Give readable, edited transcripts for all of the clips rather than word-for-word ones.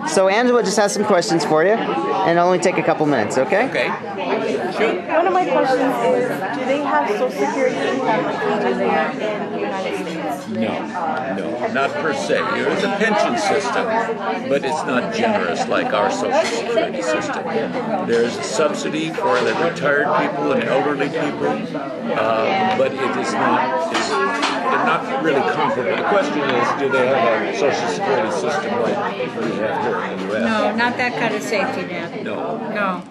So Angela just has some questions for you, and it'll only take a couple minutes, okay? Okay. Sure. One of my questions is, do they have Social Security income like we do here in the United States? No, not per se. There is a pension system, but it's not generous like our Social Security system. There is a subsidy for the retired people and elderly people, but it is not. They're not really comparable. The question is, do they have a Social Security system like we have here in the U.S.? No, not that kind of safety net. No. No.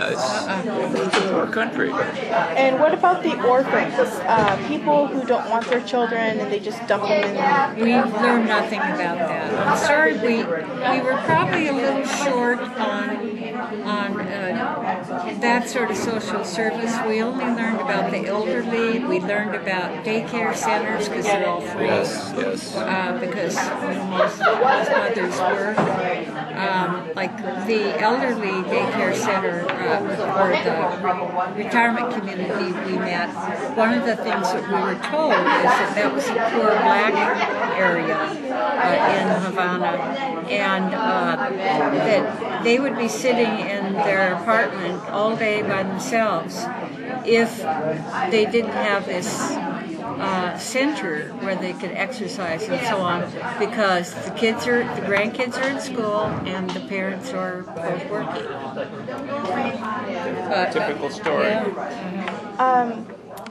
It's a poor country. And what about the orphans? People who don't want their children and they just dump them in. We've learned nothing about that. I'm sorry, we were probably a little short on that sort of social service. We only learned about the elderly. We learned about daycare centers because they're all free. Yes. Because most mothers were. Like the elderly daycare center or the retirement community we met, one of the things that we were told is that was a poor black area in Havana, and that they would be sitting in their apartment all day by themselves if they didn't have this center where they could exercise and so on, because the grandkids are in school and the parents are both working. Typical story. Yeah.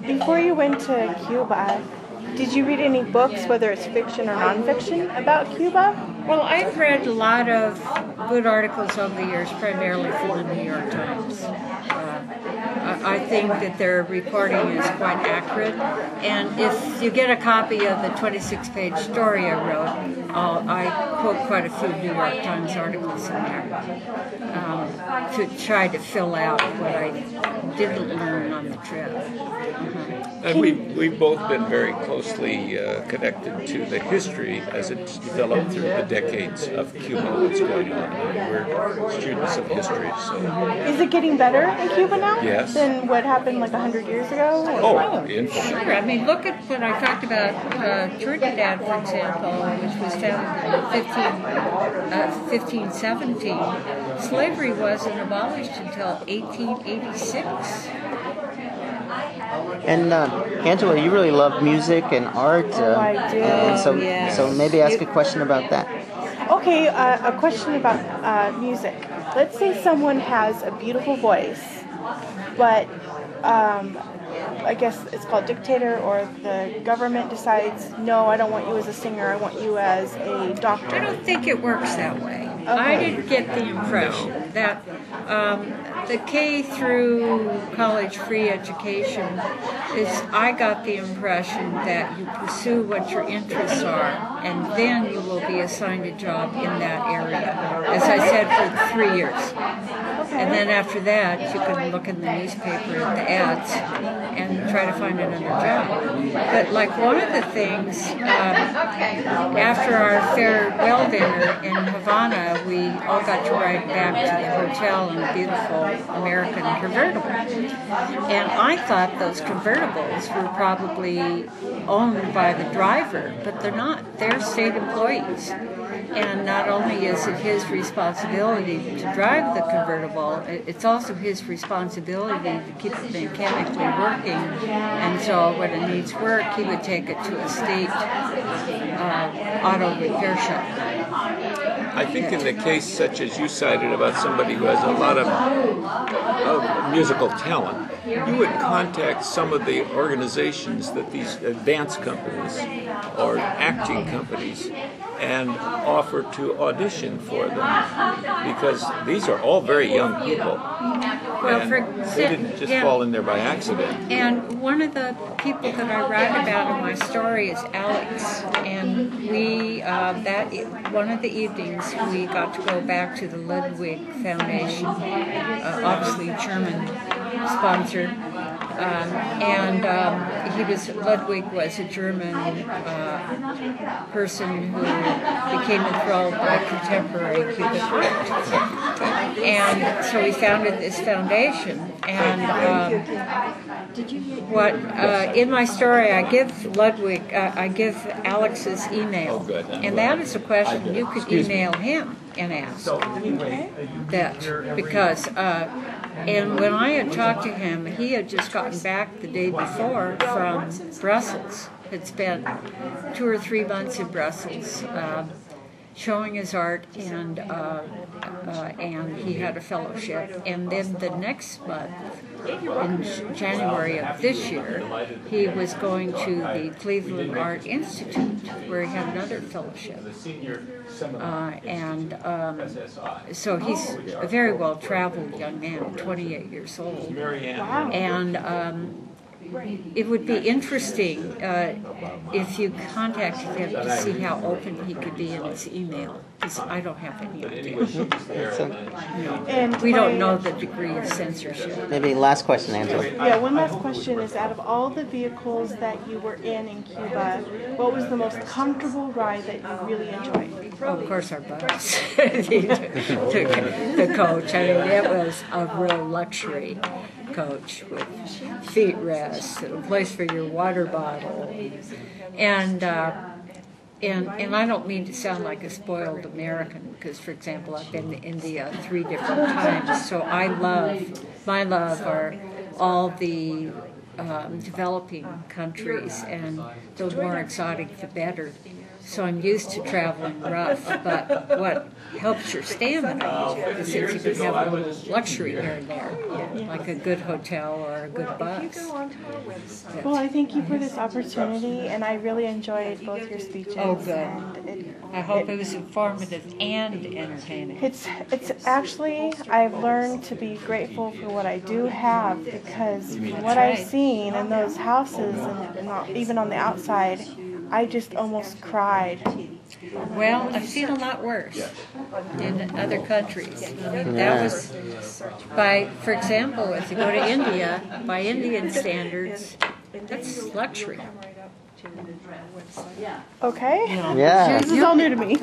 Before you went to Cuba, did you read any books, whether it's fiction or nonfiction, about Cuba? Well, I've read a lot of good articles over the years, primarily from the New York Times. I think that their reporting is quite accurate, and if you get a copy of the 26-page story I wrote, I quote quite a few New York Times articles in there to try to fill out what I didn't learn on the trip. And we've both been very closely connected to the history as it's developed through the decades of Cuba, what's going on. We're students of history. So. Is it getting better in Cuba now? Yes. Than what happened like 100 years ago? Oh, infinitely. Sure. I mean, look at what I talked about Trinidad, for example, which was founded in 1517. Slavery wasn't abolished until 1886. And Angela, you really love music and art. I do. And so, Yes. so maybe ask a question about that. Okay, a question about music. Let's say someone has a beautiful voice, but I guess it's called dictator, or the government decides, no, I don't want you as a singer, I want you as a doctor. I don't think it works that way. Okay. I didn't get the impression that the K through college free education is, I got the impression that you pursue what your interests are, and then you will be assigned a job in that area. As I said, for 3 years. And then after that, you can look in the newspaper at the ads and try to find another job. But like one of the things, after our farewell dinner in Havana, we all got to ride back to the hotel in a beautiful American convertible. And I thought those convertibles were probably owned by the driver, but they're not. They're state employees. And not only is it his responsibility to drive the convertible, it's also his responsibility to keep it mechanically working. And so when it needs work, he would take it to a state auto repair shop. I think in the case such as you cited about somebody who has a lot of musical talent, you would contact some of the organizations that these dance companies or acting companies and offer to audition for them, because these are all very young people. Well, they didn't just fall in there by accident. And one of the people that I write about in my story is Alex, and we one of the evenings we got to go back to the Ludwig Foundation, obviously German sponsored, Ludwig was a German person who became enthralled by contemporary Cuban art. And so we founded this foundation, and in my story I give Alex's email, and that is a question you could email him. and ask that, because and when I had talked to him, he had just gotten back the day before from Brussels. Had spent 2 or 3 months in Brussels showing his art, and he had a fellowship. And then the next month, in January of this year, he was going to the Cleveland Art Institute, where he had another fellowship. So he's a very well-traveled young man, 28 years old. Wow. And it would be interesting if you contacted him to see how open he could be in his email, because I don't have any idea. And We don't know the degree of censorship. Maybe last question, Angela. Yeah, one last question is, out of all the vehicles that you were in Cuba, what was the most comfortable ride that you really enjoyed? Oh, of course, our bus, the coach. I mean, it was a real luxury coach with feet rests, and a place for your water bottle, and I don't mean to sound like a spoiled American, because, for example, I've been to India 3 different times, so my love are all the developing countries, and the more exotic the better. So I'm used to traveling rough, but what helps your stamina is if you can have a little luxury here and there, like a good hotel or a good bus. Well, I thank you for this opportunity, and I really enjoyed both your speeches. Oh, good. And I hope it was informative and entertaining. It's actually, I've learned to be grateful for what I do have, because from what I've seen in those houses, and even on the outside, I just almost cried. Well, I've seen a lot worse in other countries. I mean, that was for example, if you go to India, by Indian standards, that's luxury. Okay? Yeah. This is all new to me.